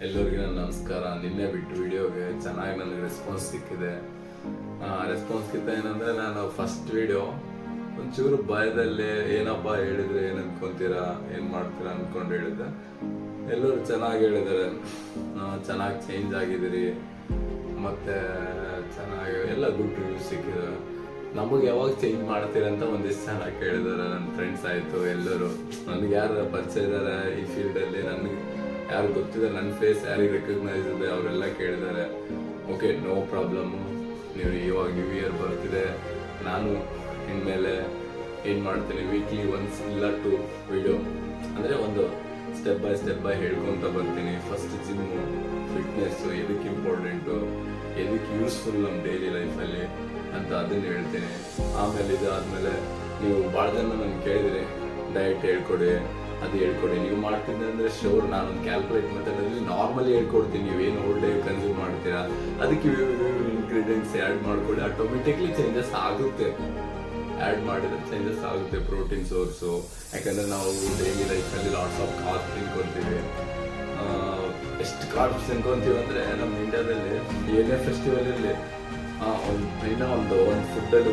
ಎಲ್ಲರಿಗೂ ನನ್ನ ನಮಸ್ಕಾರ. ನಿನ್ನೆ ಬಿಟ್ಟು ವಿಡಿಯೋಗೆ ಚೆನ್ನಾಗಿ ನನಗೆ ರೆಸ್ಪಾನ್ಸ್ ಸಿಕ್ಕಿದೆ. ರೆಸ್ಪಾನ್ಸ್ಗಿಂತ ಏನಂದರೆ, ನಾನು ಫಸ್ಟ್ ವಿಡಿಯೋ ಒಂಚೂರು ಭಯದಲ್ಲಿ ಏನಪ್ಪ ಹೇಳಿದರೆ ಏನು ಅನ್ಕೊತೀರಾ, ಏನು ಮಾಡ್ತೀರಾ ಅಂದ್ಕೊಂಡು ಹೇಳಿದ್ದೆ. ಎಲ್ಲರೂ ಚೆನ್ನಾಗಿ ಹೇಳಿದ್ದಾರೆ, ಚೆನ್ನಾಗಿ ಚೇಂಜ್ ಆಗಿದ್ದೀರಿ, ಮತ್ತು ಚೆನ್ನಾಗಿ ಎಲ್ಲ ಗುಡ್ ರಿವ್ಯೂಸ್ ಸಿಕ್ಕಿದೆ. ನಮಗೆ ಯಾವಾಗ ಚೇಂಜ್ ಮಾಡ್ತೀರ ಅಂತ ಒಂದಿಷ್ಟು ಚೆನ್ನಾಗಿ ಕೇಳಿದ್ದಾರೆ. ನನ್ನ ಫ್ರೆಂಡ್ಸ್ ಆಯಿತು, ಎಲ್ಲರೂ ನನಗೆ ಯಾರು ಪರಿಚಯ ಇದ್ದಾರೆ ಈ ಫೀಲ್ಡಲ್ಲಿ, ನನಗೆ ಯಾರು ಗೊತ್ತಿದೆ, ನನ್ನ ಫೇಸ್ ಯಾರಿಗೆ ರೆಕಗ್ನೈಸ್ ಇದೆ ಅವರೆಲ್ಲ ಕೇಳಿದ್ದಾರೆ. Okay, no problem. ನೀವು ಇವಾಗ ನ್ಯೂ ಇಯರ್ ಬರ್ತಿದೆ, ನಾನು ಇನ್ಮೇಲೆ ಏನು ಮಾಡ್ತೀನಿ, ವೀಕ್ಲಿ ಒನ್ಸ್ ಇಲ್ಲ 2 ವಿಡಿಯೋ ಅಂದರೆ ಒಂದು ಸ್ಟೆಪ್ ಬೈ ಹೇಳ್ಕೊತ ಬರ್ತೀನಿ. ಫಸ್ಟ್ ಜಿಮ್ಮು, ಫಿಟ್ನೆಸ್ಸು ಎದಕ್ಕೆ ಇಂಪಾರ್ಟೆಂಟು, ಎದಕ್ಕೆ ಯೂಸ್ಫುಲ್ ನಮ್ಮ ಡೈಲಿ ಲೈಫಲ್ಲಿ ಅಂತ ಅದನ್ನು ಹೇಳ್ತೀನಿ. ಆಮೇಲೆ ಇದಾದಮೇಲೆ ನೀವು ಭಾಳ ಜನ ನನಗೆ ಕೇಳಿದಿರಿ, ಡಯಟ್ ಹೇಳ್ಕೊಡಿ, ಅದು ಹೇಳ್ಕೊಡಿ. ನೀವು ಮಾಡ್ತಿದ್ದೆ ಅಂದರೆ ಶೋರ್ ನಾನೊಂದು ಕ್ಯಾಲ್ಕುಲೇಟ್ ಮೆಥಡಲ್ಲಿ ನಾರ್ಮಲಿ ಹೇಳ್ಕೊಡ್ತೀನಿ. ನೀವೇನು ಓಲ್ಡ್ ಡೇ ಕನ್ಸ್ಯೂಮ್ ಮಾಡ್ತೀರಾ ಅದಕ್ಕೆ ಇಂಗ್ರೀಡಿಯೆಂಟ್ಸ್ ಆ್ಯಡ್ ಮಾಡ್ಕೊಳ್ಳಿ, ಆಟೋಮೆಟಿಕ್ಲಿ ಚೇಂಜಸ್ ಆಗುತ್ತೆ. ಆ್ಯಡ್ ಮಾಡಿದ್ರೆ ಚೇಂಜಸ್ ಆಗುತ್ತೆ. ಪ್ರೋಟೀನ್ ಸೋರ್ಸು, ಯಾಕಂದರೆ ನಾವು ಡೈಲಿ ಲೈಫಲ್ಲಿ ಲಾಟ್ಸ್ ಆಫ್ ಕಾರ್ಬ್ಸ್ ತಿನ್ಕೊತೀವಿ. ಎಷ್ಟು ಕಾರ್ಬ್ಸ್ ತಿನ್ಕೊತೀವಿ ಅಂದರೆ, ನಮ್ಮ ಇಂಡಿಯಾದಲ್ಲಿ ಏನೇ ಫೆಸ್ಟಿವಲ್ ಇರಲಿ ಒಂದು ಫುಡ್ಡಲ್ಲಿ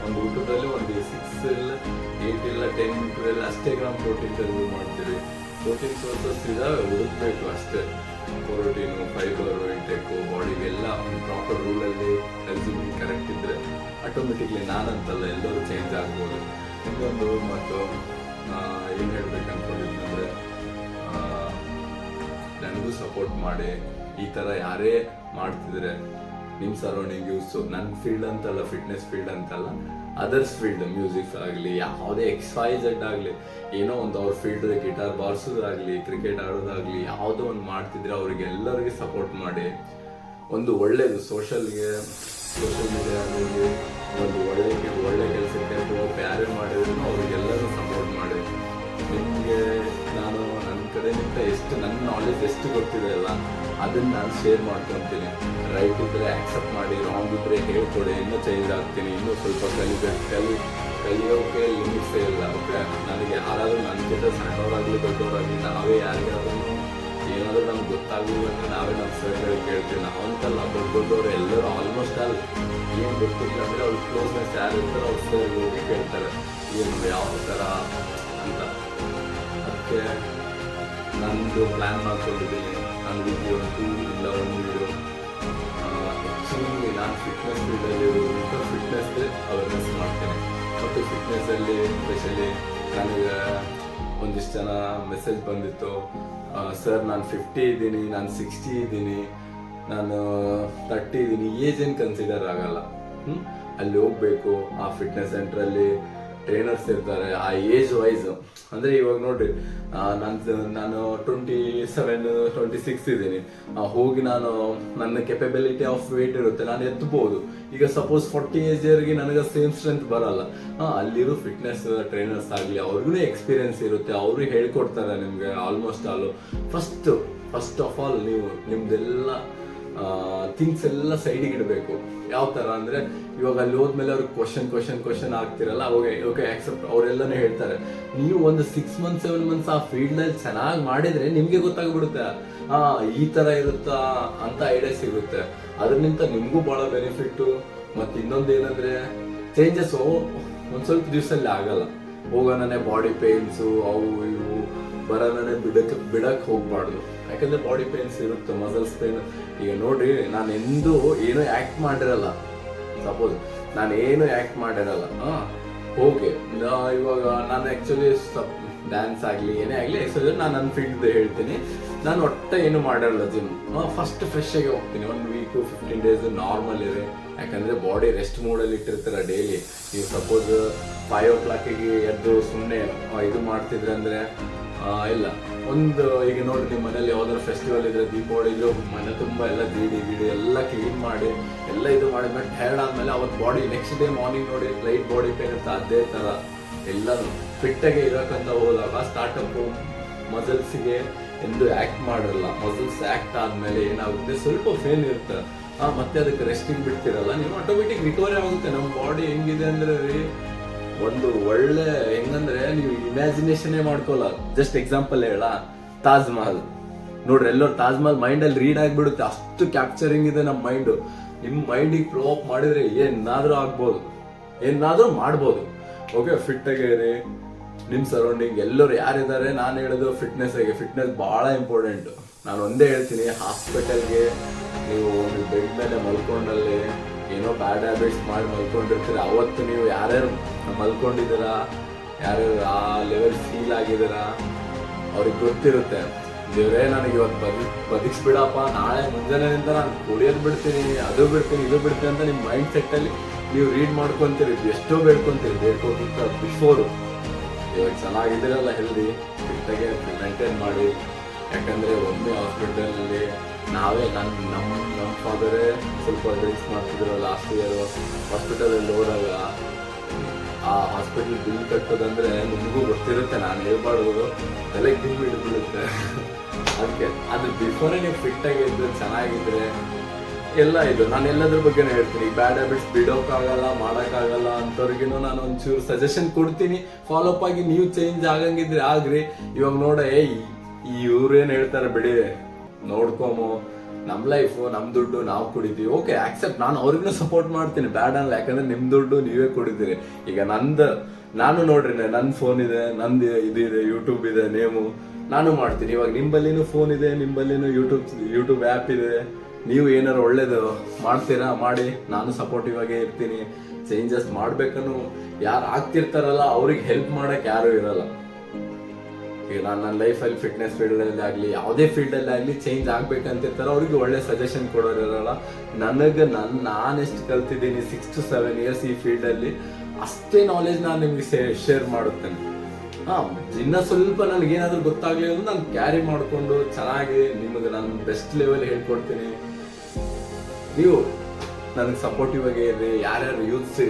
ಒಂದು ಊಟದಲ್ಲಿ ಒಂದು 6 ಇಲ್ಲ 8 ಇಲ್ಲ 10 12 ಅಷ್ಟೇ ಗ್ರಾಮ್ ಪ್ರೋಟೀನ್ ಕನ್ಸ್ಯೂಮ್ ಮಾಡ್ತೀವಿ. ಪ್ರೋಟೀನ್ ಸೋರ್ಸಸ್ ಇದಾವೆ, ಹುಡುಕ್ಬೇಕು ಅಷ್ಟೇ. ಪ್ರೋಟೀನು, ಫೈಬರು ಇಂಟೆಕ್ಕು, ಬಾಡಿಗೆಲ್ಲ ಪ್ರಾಪರ್ ರೂಲಲ್ಲಿ ಕನ್ಸ್ಯೂಮಿಂಗ್ ಕರೆಕ್ಟ್ ಇದ್ದರೆ ಆಟೋಮೆಟಿಕ್ಲಿ ನಾನಂತಲ್ಲ ಎಲ್ಲರೂ ಚೇಂಜ್ ಆಗ್ಬೋದು. ಇನ್ನೊಂದು ಮತ್ತು ಏನು ಹೇಳ್ಬೇಕು ಅಂದ್ಕೊಂಡಿದ್ದಂದರೆ, ನನಗೂ ಸಪೋರ್ಟ್ ಮಾಡಿ. ಈ ಥರ ಯಾರೇ ಮಾಡ್ತಿದ್ರೆ ನಿಮ್ಮ ಸರೌಂಡಿಂಗ್ ಯೂಸು, ನನ್ನ ಫೀಲ್ಡ್ ಅಂತಲ್ಲ, ಫಿಟ್ನೆಸ್ ಫೀಲ್ಡ್ ಅಂತಲ್ಲ, ಅದರ್ಸ್ ಫೀಲ್ಡ್, ಮ್ಯೂಸಿಕ್ ಆಗಲಿ, ಯಾವುದೇ XYZ ಆಗಲಿ, ಏನೋ ಒಂದು ಅವ್ರ ಫೀಲ್ಡ್ ಗಿಟಾರ್ ಬಾರಿಸೋದಾಗಲಿ, ಕ್ರಿಕೆಟ್ ಆಡೋದಾಗಲಿ, ಯಾವುದೋ ಒಂದು ಮಾಡ್ತಿದ್ರೆ ಅವ್ರಿಗೆಲ್ಲರಿಗೆ ಸಪೋರ್ಟ್ ಮಾಡಿ. ಒಂದು ಒಳ್ಳೆಯದು ಸೋಷಲ್ ಮೀಡಿಯಾದಲ್ಲಿ ಒಂದು ಒಳ್ಳೆ ಕೆಲಸಕ್ಕೆ ಹೋಗಿ ಯಾರೇ ಮಾಡಿದ್ರು ಅವ್ರಿಗೆಲ್ಲರೂ ಸಪೋರ್ಟ್ ಮಾಡಿ. ನಿಮಗೆ ನಾನು ನನ್ನ ಕಡೆಯಿಂದ ಎಷ್ಟು ನನ್ನ ನಾಲೆಜ್ ಎಷ್ಟು ಗೊತ್ತಿದೆ ಅಲ್ಲ, ಅದನ್ನು ನಾನು ಶೇರ್ ಮಾಡ್ಕೊತೀನಿ. ರೈಟ್ ಇದ್ದರೆ ಆ್ಯಕ್ಸೆಪ್ಟ್ ಮಾಡಿ, ರಾಂಗ್ ಇದ್ದರೆ ಹೇಳ್ಕೊಡಿ, ಇನ್ನೂ ಚೇಂಜ್ ಆಗ್ತೀನಿ. ಇನ್ನೂ ಸ್ವಲ್ಪ ಕಲಿಯೋಕೆ ಲಿಮಿಟ್ಸೇ ಇಲ್ಲ. ಓಕೆ, ನನಗೆ ಯಾರಾದರೂ ನನಗಿಂತ ಸಣ್ಣವರಾಗಲಿ ದೊಡ್ಡವರಾಗಲಿ, ನಾವೇ ಯಾರಿಗಾದ್ರೂ ಏನಾದರೂ ನಮ್ಗೆ ಗೊತ್ತಾಗಲಿಲ್ಲ ಅಂದರೆ ನಾವೇ ನಮ್ಮ ಸರ್ಗಳಿಗೆ ಕೇಳ್ತೀವಿ. ನಾವಂತಲ್ಲ, ದೊಡ್ಡವರು ಎಲ್ಲರೂ ಆಲ್ಮೋಸ್ಟ್ ಅಲ್ಲಿ ಏನು ಗೊತ್ತಿಲ್ಲ ಅಂದರೆ ಅವ್ರ ಕ್ಲೋಸ್ನೆಸ್ ಯಾರು ಇರ್ತಾರೋ ಅವ್ರ ಸರ್ಗೆ ಹೋಗಿ ಕೇಳ್ತಾರೆ, ಏನು ಯಾವ ಥರ ಅಂತ. ಅದಕ್ಕೆ ನಂದು ಪ್ಲ್ಯಾನ್ ಮಾಡ್ಕೊಂಡಿದ್ದೀನಿ. ನಾನು ವಿಡಿಯೋ 2 ಇಲ್ಲ 1 ವಿಡಿಯೋ. ಆ್ಯಕ್ಚುಲಿ ನಾನು ಫಿಟ್ನೆಸ್ ಫೀಲ್ಡಲ್ಲಿ ಫಿಟ್ನೆಸ್ಗೆ ಅವೇರ್ನೆಸ್ ಮಾಡ್ತೇನೆ. ಮತ್ತು ಫಿಟ್ನೆಸ್ಸಲ್ಲಿ ಸ್ಪೆಷಲಿ ನನಗೆ ಒಂದಿಷ್ಟು ಜನ ಮೆಸೇಜ್ ಬಂದಿತ್ತು, ಸರ್ ನಾನು 50 ಇದ್ದೀನಿ, ನಾನು 60 ಇದ್ದೀನಿ, ನಾನು 30 ಇದ್ದೀನಿ, ಏಜ್ ಏನು ಕನ್ಸಿಡರ್ ಆಗಲ್ಲ. ಅಲ್ಲಿ ಹೋಗ್ಬೇಕು, ಆ ಫಿಟ್ನೆಸ್ ಸೆಂಟ್ರಲ್ಲಿ ಟ್ರೈನರ್ಸ್ ಇರ್ತಾರೆ, ಆ ಏಜ್ ವೈಸ್. ಅಂದರೆ ಇವಾಗ ನೋಡ್ರಿ, ನಾನು 27 26 ಇದ್ದೀನಿ. ಹೋಗಿ ನಾನು ನನ್ನ ಕೆಪಬಿಲಿಟಿ ಆಫ್ ವೇಟ್ ಇರುತ್ತೆ, ನಾನು ಎತ್ತಬಹುದು. ಈಗ ಸಪೋಸ್ 40 ಏಜ್ವರೆಗೆ ನನಗೆ ಸೇಮ್ ಸ್ಟ್ರೆಂತ್ ಬರಲ್ಲ. ಅಲ್ಲಿರೋ ಫಿಟ್ನೆಸ್ ಟ್ರೈನರ್ಸ್ ಆಗಲಿ, ಅವ್ರಿಗೂ ಎಕ್ಸ್ಪೀರಿಯನ್ಸ್ ಇರುತ್ತೆ, ಅವರು ಹೇಳ್ಕೊಡ್ತಾರೆ ನಿಮಗೆ almost all. First of all ನೀವು ನಿಮ್ದೆಲ್ಲ ಥಿಂಗ್ಸ್ ಎಲ್ಲ ಸೈಡಿಗೆ ಇಡಬೇಕು. ಯಾವ ಥರ ಅಂದರೆ, ಇವಾಗ ಅಲ್ಲಿ ಹೋದ್ಮೇಲೆ ಅವ್ರಿಗೆ ಕ್ವಶನ್ ಆಗ್ತಿರಲ್ಲ, ಅವಾಗ ಓಕೆ ಆಕ್ಸೆಪ್ಟ್, ಅವರೆಲ್ಲನೂ ಹೇಳ್ತಾರೆ. ನೀವು ಒಂದು 6 months 7 months ಆ ಫೀಲ್ಡಲ್ಲಿ ಚೆನ್ನಾಗಿ ಮಾಡಿದರೆ ನಿಮಗೆ ಗೊತ್ತಾಗ್ಬಿಡುತ್ತೆ, ಈ ಥರ ಇರುತ್ತಾ ಅಂತ ಐಡಿಯಾ ಸಿಗುತ್ತೆ. ಅದರಿಂದ ನಿಮಗೂ ಭಾಳ ಬೆನಿಫಿಟ್ಟು. ಮತ್ತು ಇನ್ನೊಂದು ಏನಂದರೆ, ಚೇಂಜಸ್ ಒಂದು ಸ್ವಲ್ಪ ದಿವಸದಲ್ಲಿ ಆಗಲ್ಲ. ಹೋಗೋಣನೆ ಬಾಡಿ ಪೇನ್ಸು ಅವು ಇವು ಬರೋಣನೆ ಬಿಡಕ್ಕೆ ಹೋಗ್ಬಾರ್ದು. ಯಾಕಂದರೆ ಬಾಡಿ ಪೇನ್ಸ್ ಇರುತ್ತೆ, ಮಸಲ್ಸ್ ಪೇನ್. ಈಗ ನೋಡ್ರಿ, ನಾನು ಎಂದೂ ಏನೂ ಆ್ಯಕ್ಟ್ ಮಾಡಿರಲ್ಲ. ಸಪೋಸ್ ನಾನು ಏನು ಆ್ಯಕ್ಟ್ ಮಾಡಿರಲ್ಲ, ಹೋಗಿ ಇವಾಗ ನಾನು ಆ್ಯಕ್ಚುಲಿ ಡ್ಯಾನ್ಸ್ ಆಗಲಿ ಏನೇ ಆಗಲಿ ಎಕ್ಸರ್ಸೈಸ್ ನಾನು ನನ್ನ ಫೀಲ್ಡ್ ಹೇಳ್ತೀನಿ. ನಾನು ಒಟ್ಟೆ ಏನು ಮಾಡಿರಲ್ಲ. ಜಿಮ್ ಫಸ್ಟ್ ಫ್ರೆಶ್ ಆಗಿ ಹೋಗ್ತೀನಿ. 1 week 15 days ನಾರ್ಮಲ್ ಇದೆ. ಯಾಕಂದರೆ ಬಾಡಿ ರೆಸ್ಟ್ ಮೂಡಲ್ಲಿ ಇಟ್ಟಿರ್ತೀರ ಡೈಲಿ. ನೀವು ಸಪೋಸ್ 5 o'clock ಎದ್ದು ಸುಮ್ಮನೆ ಇದು ಮಾಡ್ತಿದ್ರೆ ಅಂದರೆ ಇಲ್ಲ. ಈಗ ನೋಡಿ, ನಿಮ್ಮ ಮನೇಲಿ ಯಾವ್ದಾದ್ರು ಫೆಸ್ಟಿವಲ್ ಇದ್ರೆ, ದೀಪಾವಳಿದು ಮನೆ ತುಂಬ ಎಲ್ಲ ಗಿಡಿ ಎಲ್ಲ ಕ್ಲೀನ್ ಮಾಡಿ ಎಲ್ಲ ಇದು ಮಾಡಿದ್ಮೇಲೆ ಟೈರ್ಡ್ ಆದಮೇಲೆ ಅವತ್ತು ಬಾಡಿ ನೆಕ್ಸ್ಟ್ ಡೇ ಮಾರ್ನಿಂಗ್ ನೋಡಿ ಲೈಟ್ ಬಾಡಿ ಪೇನ್ ಇರುತ್ತೆ. ಅದೇ ಥರ ಎಲ್ಲರೂ ಫಿಟ್ಟಾಗಿ ಇರೋಕ್ಕಂತ ಹೋದಾಗ ಸ್ಟಾರ್ಟಪ್ಪು ಮಸಲ್ಸಿಗೆ ಎಂದು ಆ್ಯಕ್ಟ್ ಮಾಡಿರಲ್ಲ. ಮಸಲ್ಸ್ ಆ್ಯಕ್ಟ್ ಆದಮೇಲೆ ಏನಾಗುತ್ತೆ, ಸ್ವಲ್ಪ ಪೇನ್ ಇರುತ್ತೆ. ಮತ್ತೆ ಅದಕ್ಕೆ ರೆಸ್ಟಿಂಗ್ ಬಿಡ್ತಿರಲ್ಲ, ನೀವು ಆಟೋಮೆಟಿಕ್ ರಿಕವರಿ ಆಗುತ್ತೆ. ನಮ್ಮ ಬಾಡಿ ಹೆಂಗಿದೆ ಅಂದರೆ ಒಂದು ಒಳ್ಳೆ ಹೆಂಗಂದ್ರೆ ನೀವು ಇಮ್ಯಾಜಿನೇಷನ್ ಮಾಡ್ಕೊಳ್ಳ. ಜಸ್ಟ್ ಎಕ್ಸಾಂಪಲ್ ಹೇಳ, ತಾಜ್ ಮಹಲ್ ನೋಡ್ರಿ ಎಲ್ಲರೂ ತಾಜ್ ಮಹಲ್ ಮೈಂಡಲ್ಲಿ ರೀಡ್ ಆಗಿಬಿಡುತ್ತೆ, ಅಷ್ಟು ಕ್ಯಾಪ್ಚರಿಂಗ್ ಇದೆ ನಮ್ಮ ಮೈಂಡು. ನಿಮ್ಮ ಮೈಂಡಿಗೆ ಫ್ಲೋ ಅಪ್ ಮಾಡಿದ್ರೆ ಏನಾದರೂ ಆಗ್ಬೋದು, ಏನಾದರೂ ಮಾಡ್ಬೋದು. ಓಕೆ, ಫಿಟ್ ಆಗಿರಿ. ನಿಮ್ಮ ಸರೌಂಡಿಂಗ್ ಎಲ್ಲರೂ ಯಾರಿದ್ದಾರೆ, ನಾನು ಹೇಳೋದು ಫಿಟ್ನೆಸ್ ಭಾಳ ಇಂಪಾರ್ಟೆಂಟ್. ನಾನು ಒಂದೇ ಹೇಳ್ತೀನಿ, ಹಾಸ್ಪಿಟಲ್ಗೆ ನೀವು ಬೆಡ್ ಮೇಲೆ ಮಲ್ಕೊಂಡಲ್ಲಿ ಏನೋ ಬ್ಯಾಡ್ ಹ್ಯಾಬಿಟ್ಸ್ ಮಾಡಿ ಮಲ್ಕೊಂಡಿರ್ತೀರ, ಅವತ್ತು ನೀವು ಯಾರ್ಯಾರು ಮಲ್ಕೊಂಡಿದ್ದೀರಾ, ಯಾರ್ಯಾರು ಆ ಲೆವೆಲ್ ಫೀಲ್ ಆಗಿದ್ದೀರಾ, ಅವ್ರಿಗೆ ಗೊತ್ತಿರುತ್ತೆ, ದೇವ್ರೇ ನನಗೆ ಇವತ್ತು ಬದುಕಿಸ್ಬಿಡಪ್ಪ, ನಾಳೆ ಮುಂಜಾನೆಯಿಂದ ನಾನು ಕುಡಿಯೋದು ಬಿಡ್ತೀನಿ, ಅದು ಬಿಡ್ತೀನಿ, ಇದು ಬಿಡ್ತೀನಿ ಅಂತ ನಿಮ್ಮ ಮೈಂಡ್ ಸೆಟ್ಟಲ್ಲಿ ನೀವು ರೀಡ್ ಮಾಡ್ಕೊತೀರಿ, ಎಷ್ಟೋ ಬೇಡ್ಕೊತ ಬಿಫೋರು. ಇವಾಗ ಚೆನ್ನಾಗಿದ್ದೀರಲ್ಲ, ಹೆಲ್ದಿ ಫಿಟ್ಟಾಗೆ ಮೇಂಟೈನ್ ಮಾಡಿ. ಯಾಕಂದರೆ ಒಮ್ಮೆ ಹಾಸ್ಪಿಟಲಲ್ಲಿ ನಾವೇ ನಮ್ಮ ಫಾದರೇ ಸ್ವಲ್ಪ ಡ್ರಿಂಕ್ಸ್ ಮಾಡ್ತಿದ್ರು ಲಾಸ್ಟ್ ಇಯರ್. ಹಾಸ್ಪಿಟಲಲ್ಲಿ ಹೋದಾಗ ಆ ಹಾಸ್ಪಿಟಲ್ ಬಿಲ್ ಕಟ್ಟೋದಂದ್ರೆ ನಿಮಗೂ ಗೊತ್ತಿರುತ್ತೆ, ನಾನು ಹೇಳ್ಬಾರ್ದು, ತಲೆಗೆ ಬಿಲ್ ಬಿಡುತ್ತೆ. ಅದಕ್ಕೆ ಅದು ಬಿಫೋರೇ ನೀವು ಫಿಟ್ಟಾಗಿದ್ದು ಚೆನ್ನಾಗಿದ್ರೆ ಎಲ್ಲ ಇದು ನಾನು ಎಲ್ಲದ್ರ ಬಗ್ಗೆ ಹೇಳ್ತೀನಿ. ಬ್ಯಾಡ್ ಹ್ಯಾಬಿಟ್ಸ್ ಬಿಡೋಕ್ಕಾಗಲ್ಲ, ಮಾಡೋಕ್ಕಾಗಲ್ಲ ಅಂಥವ್ರಿಗೂ ನಾನು ಒಂಚೂರು ಸಜೆಷನ್ ಕೊಡ್ತೀನಿ. ಫಾಲೋ ಅಪ್ ಆಗಿ ನೀವು ಚೇಂಜ್ ಆಗಂಗಿದ್ರೆ ಆಗ್ರಿ. ಇವಾಗ ನೋಡ ಇವ್ರೇನು ಹೇಳ್ತಾರೆ ಬಿಡಿ, ನೋಡ್ಕೊಮೋ, ನಮ್ಮ ಲೈಫು ನಮ್ಮ ದುಡ್ಡು ನಾವು ಕುಡಿತೀವಿ, ಓಕೆ ಆಕ್ಸೆಪ್ಟ್, ನಾನು ಅವ್ರಿಗೂ ಸಪೋರ್ಟ್ ಮಾಡ್ತೀನಿ, ಬ್ಯಾಡ್ ಅನ್ನಲ್ಲ. ಯಾಕಂದ್ರೆ ನಿಮ್ಮ ದುಡ್ಡು ನೀವೇ ಕುಡಿತೀರಿ. ಈಗ ನಾನು ನೋಡ್ರಿ, ನನ್ನ ಫೋನ್ ಇದೆ, ನಂದು ಇದಿದೆ, ಯೂಟ್ಯೂಬ್ ಇದೆ, ನೇಮು, ನಾನು ಮಾಡ್ತೀನಿ. ಇವಾಗ ನಿಂಬಲ್ಲಿನೂ ಫೋನ್ ಇದೆ, ನಿಂಬಲ್ಲಿನೂ ಯೂಟ್ಯೂಬ್ ಆ್ಯಪ್ ಇದೆ. ನೀವು ಏನಾರು ಒಳ್ಳೇದು ಮಾಡ್ತೀರಾ ಮಾಡಿ, ನಾನು ಸಪೋರ್ಟಿವ್ ಆಗೇ ಇರ್ತೀನಿ. ಚೇಂಜಸ್ ಮಾಡ್ಬೇಕನ್ನು ಯಾರು ಆಗ್ತಿರ್ತಾರಲ್ಲ ಅವ್ರಿಗೆ ಹೆಲ್ಪ್ ಮಾಡಕ್ಕೆ ಯಾರು ಇರಲ್ಲ. ಈಗ ನಾನು ನನ್ನ ಲೈಫಲ್ಲಿ ಫಿಟ್ನೆಸ್ ಫೀಲ್ಡಲ್ಲಿ ಆಗಲಿ, ಯಾವುದೇ ಫೀಲ್ಡಲ್ಲಿ ಆಗಲಿ ಚೇಂಜ್ ಆಗ್ಬೇಕಂತಿರ್ತಾರೆ, ಅವ್ರಿಗೆ ಒಳ್ಳೆ ಸಜೆಷನ್ ಕೊಡೋರು ಇರಲ್ಲ. ನನಗೆ ನಾನು ಎಷ್ಟು ಕಲ್ತಿದ್ದೀನಿ 6 to 7 years ಈ ಫೀಲ್ಡಲ್ಲಿ, ಅಷ್ಟೇ ನಾಲೆಜ್ ನಾನು ನಿಮಗೆ ಶೇರ್ ಮಾಡುತ್ತೇನೆ. ಇನ್ನ ಸ್ವಲ್ಪ ನನಗೇನಾದ್ರೂ ಗೊತ್ತಾಗ್ಲಿ ಅಂದ್ರೆ ನಾನು ಕ್ಯಾರಿ ಮಾಡಿಕೊಂಡು ಚೆನ್ನಾಗಿ ನಿಮಗೆ ನಾನು ಬೆಸ್ಟ್ ಲೆವೆಲ್ ಹೇಳ್ಕೊಡ್ತೀನಿ. ನೀವು ನನಗೆ ಸಪೋರ್ಟಿವ್ ಆಗಿ ಇರ್ರಿ. ಯಾರ್ಯಾರು ಯೂತ್ಸ್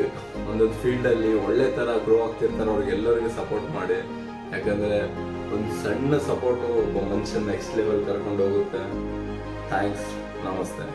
ಒಂದೊಂದು ಫೀಲ್ಡಲ್ಲಿ ಒಳ್ಳೆ ಥರ ಗ್ರೋ ಆಗ್ತಿರ್ತಾರೆ ಅವ್ರಿಗೆಲ್ಲರಿಗೂ ಸಪೋರ್ಟ್ ಮಾಡಿ. ಯಾಕಂದರೆ ಒಂದು ಸಣ್ಣ ಸಪೋರ್ಟು ಒಬ್ಬ ಮನುಷ್ಯನ ನೆಕ್ಸ್ಟ್ ಲೆವೆಲ್ ಕರ್ಕೊಂಡು ಹೋಗುತ್ತೆ. ಥ್ಯಾಂಕ್ಸ್, ನಮಸ್ತೆ.